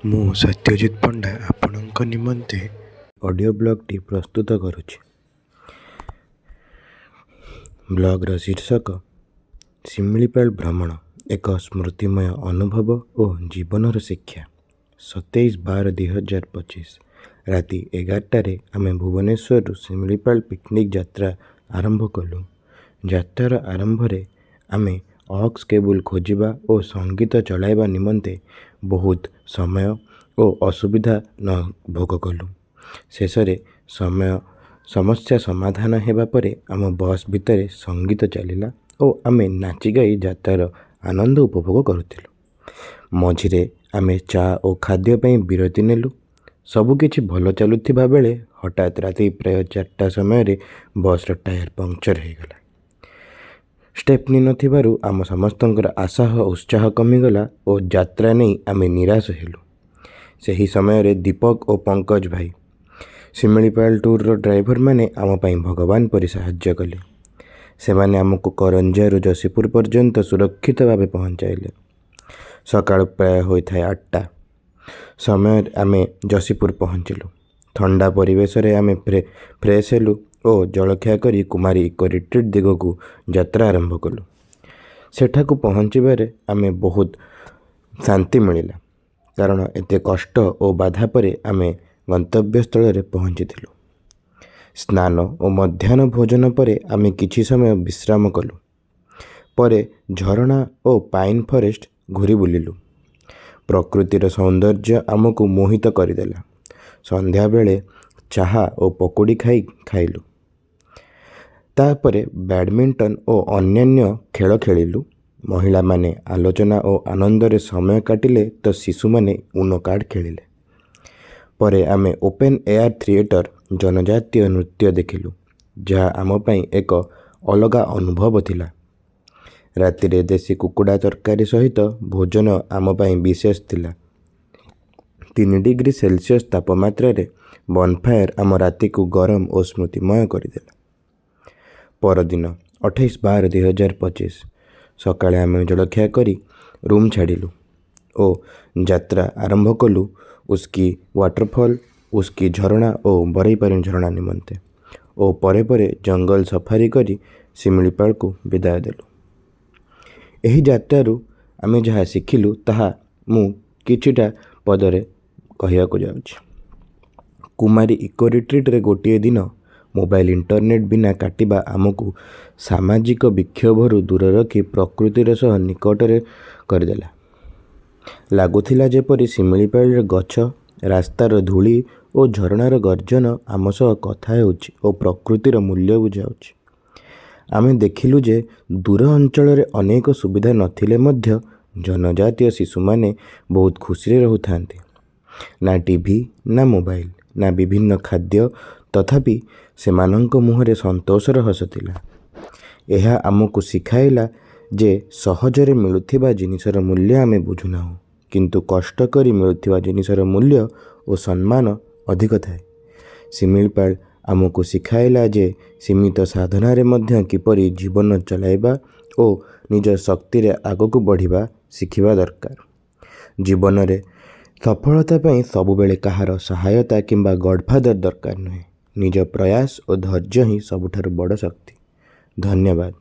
ମୁଁ ସତ୍ୟଜିତ ପଣ୍ଡା ଆପଣଙ୍କ ନିମନ୍ତେ ଅଡ଼ିଓ ବ୍ଲଗ୍ଟି ପ୍ରସ୍ତୁତ କରୁଛି। ବ୍ଲଗ୍ର ଶୀର୍ଷକ ଶିମିଳିପାଳ ଭ୍ରମଣ, ଏକ ସ୍ମୃତିମୟ ଅନୁଭବ ଓ ଜୀବନର ଶିକ୍ଷା। 27/12/2025 ରାତି 11ଟାରେ ଆମେ ଭୁବନେଶ୍ୱରରୁ ଶିମିଳିପାଳ ପିକନିକ୍ ଯାତ୍ରା ଆରମ୍ଭ କଲୁ। ଯାତ୍ରାର ଆରମ୍ଭରେ ଆମେ ଅକ୍ସ କେବୁଲ ଖୋଜିବା ଓ ସଙ୍ଗୀତ ଚଳାଇବା ନିମନ୍ତେ ବହୁତ ସମୟ ଓ ଅସୁବିଧା ଭୋଗ କଲୁ। ଶେଷରେ ସମସ୍ୟା ସମାଧାନ ହେବା ପରେ ଆମ ବସ୍ ଭିତରେ ସଙ୍ଗୀତ ଚାଲିଲା ଓ ଆମେ ନାଚିଗାଇ ଯାତ୍ରାର ଆନନ୍ଦ ଉପଭୋଗ କରୁଥିଲୁ। ମଝିରେ ଆମେ ଚା ଓ ଖାଦ୍ୟ ପାଇଁ ବିରତି ନେଲୁ। ସବୁକିଛି ଭଲ ଚାଲୁଥିବା ବେଳେ ହଠାତ୍ ରାତି ପ୍ରାୟ 4ଟା ସମୟରେ ବସ୍ର ଟାୟାର ପଙ୍କଚର ହୋଇଗଲା। ଷ୍ଟେପ୍ନି ନଥିବାରୁ ଆମ ସମସ୍ତଙ୍କର ଆଶା ଓ ଉତ୍ସାହ କମିଗଲା ଓ ଯାତ୍ରା ନେଇ ଆମେ ନିରାଶ ହେଲୁ। ସେହି ସମୟରେ ଦୀପକ ଓ ପଙ୍କଜ ଭାଇ, ଶିମିଳିପାଳ ଟୁର୍ର ଡ୍ରାଇଭରମାନେ ଆମ ପାଇଁ ଭଗବାନ ପରି ସାହାଯ୍ୟ କଲେ। ସେମାନେ ଆମକୁ କରଞ୍ଜିଆରୁ ଯଶୀପୁର ପର୍ଯ୍ୟନ୍ତ ସୁରକ୍ଷିତ ଭାବେ ପହଞ୍ଚାଇଲେ। ସକାଳ ପ୍ରାୟ ହୋଇଥାଏ 8ଟା ସମୟରେ ଆମେ ଯଶୀପୁର ପହଞ୍ଚିଲୁ। ଥଣ୍ଡା ପରିବେଶରେ ଆମେ ଫ୍ରେଶ ହେଲୁ ଓ ଜଳଖିଆ କରି କୁମାରୀ ଇକୋ ରିଟ୍ରିଟ୍ ଦିଗକୁ ଯାତ୍ରା ଆରମ୍ଭ କଲୁ। ସେଠାକୁ ପହଞ୍ଚିବାରେ ଆମେ ବହୁତ ଶାନ୍ତି ମିଳିଲା, କାରଣ ଏତେ କଷ୍ଟ ଓ ବାଧା ପରେ ଆମେ ଗନ୍ତବ୍ୟସ୍ଥଳରେ ପହଞ୍ଚିଥିଲୁ। ସ୍ନାନ ଓ ମଧ୍ୟାହ୍ନ ଭୋଜନ ପରେ ଆମେ କିଛି ସମୟ ବିଶ୍ରାମ କଲୁ। ପରେ ଝରଣା ଓ ପାଇନ୍ ଫରେଷ୍ଟ ଘୂରି ବୁଲିଲୁ। ପ୍ରକୃତିର ସୌନ୍ଦର୍ଯ୍ୟ ଆମକୁ ମୋହିତ କରିଦେଲା। ସନ୍ଧ୍ୟାବେଳେ ଚାହା ଓ ପକୁଡ଼ି ଖାଇଲୁ। ତାପରେ ବ୍ୟାଡ଼ମିଣ୍ଟନ ଓ ଅନ୍ୟାନ୍ୟ ଖେଳ ଖେଳିଲୁ। ମହିଳାମାନେ ଆଲୋଚନା ଓ ଆନନ୍ଦରେ ସମୟ କାଟିଲେ ତ ଶିଶୁମାନେ ଉନୋ କାର୍ଡ଼ ଖେଳିଲେ। ପରେ ଆମେ ଓପେନ୍ ଏୟାର ଥିଏଟର ଜନଜାତୀୟ ନୃତ୍ୟ ଦେଖିଲୁ, ଯାହା ଆମ ପାଇଁ ଏକ ଅଲଗା ଅନୁଭବ ଥିଲା। ରାତିରେ ଦେଶୀ କୁକୁଡ଼ା ତରକାରୀ ସହିତ ଭୋଜନ ଆମ ପାଇଁ ବିଶେଷ ଥିଲା। 3°C ତାପମାତ୍ରାରେ ବନଫାୟାର ଆମ ରାତିକୁ ଗରମ ଓ ସ୍ମୃତିମୟ କରିଦେଲା। ପରଦିନ 28/12/2025 ସକାଳେ ଆମେ ଜଳଖିଆ କରି ରୁମ୍ ଛାଡ଼ିଲୁ ଓ ଯାତ୍ରା ଆରମ୍ଭ କଲୁ ଉସ୍କି ୱାଟରଫଲ୍, ଉସ୍କି ଝରଣା ଓ ବରେଇପାଣି ଝରଣା ନିମନ୍ତେ ଓ ପରେ ପରେ ଜଙ୍ଗଲ ସଫାରି କରି ଶିମିଳିପାଳକୁ ବିଦାୟ ଦେଲୁ। ଏହି ଯାତ୍ରାରୁ ଆମେ ଯାହା ଶିଖିଲୁ ତାହା ମୁଁ କିଛିଟା ପଦରେ କହିବାକୁ ଯାଉଛି। କୁମାରୀ ଇକୋ ରିଟ୍ରିଟ୍ରେ ଗୋଟିଏ ଦିନ ମୋବାଇଲ ଇଣ୍ଟରନେଟ୍ ବିନା କାଟିବା ଆମକୁ ସାମାଜିକ ବିକ୍ଷୋଭରୁ ଦୂର ରଖି ପ୍ରକୃତିର ସହ ନିକଟରେ କରିଦେଲା। ଲାଗୁଥିଲା ଯେପରି ଶିମିଳିପାଳର ଗଛ, ରାସ୍ତାର ଧୂଳି ଓ ଝରଣାର ଗର୍ଜନ ଆମ ସହ କଥା ହେଉଛି ଓ ପ୍ରକୃତିର ମୂଲ୍ୟ ବୁଝାଉଛି। ଆମେ ଦେଖିଲୁ ଯେ ଦୂର ଅଞ୍ଚଳରେ ଅନେକ ସୁବିଧା ନଥିଲେ ମଧ୍ୟ ଜନଜାତୀୟ ଶିଶୁମାନେ ବହୁତ ଖୁସିରେ ରହୁଥାନ୍ତି। ନା ଟିଭି, ନା ମୋବାଇଲ, ନା ବିଭିନ୍ନ ଖାଦ୍ୟ, ତଥାପି ସେମାନଙ୍କ ମୁହଁରେ ସନ୍ତୋଷର ହସ ଥିଲା। ଏହା ଆମକୁ ଶିଖାଇଲା ଯେ ସହଜରେ ମିଳୁଥିବା ଜିନିଷର ମୂଲ୍ୟ ଆମେ ବୁଝୁନାହୁଁ, କିନ୍ତୁ କଷ୍ଟ କରି ମିଳୁଥିବା ଜିନିଷର ମୂଲ୍ୟ ଓ ସମ୍ମାନ ଅଧିକ ଥାଏ। ଶିମିଳିପାଳ ଆମକୁ ଶିଖାଇଲା ଯେ ସୀମିତ ସାଧନାରେ ମଧ୍ୟ କିପରି ଜୀବନ ଚଳାଇବା ଓ ନିଜ ଶକ୍ତିରେ ଆଗକୁ ବଢ଼ିବା ଶିଖିବା ଦରକାର। ଜୀବନରେ ସଫଳତା ପାଇଁ ସବୁବେଳେ କାହାର ସହାୟତା କିମ୍ବା ଗଡ଼ଫାଦର ଦରକାର ନୁହେଁ। ନିଜ ପ୍ରୟାସ ଓ ଧୈର୍ଯ୍ୟ ହିଁ ସବୁଠାରୁ ବଡ଼ ଶକ୍ତି। ଧନ୍ୟବାଦ।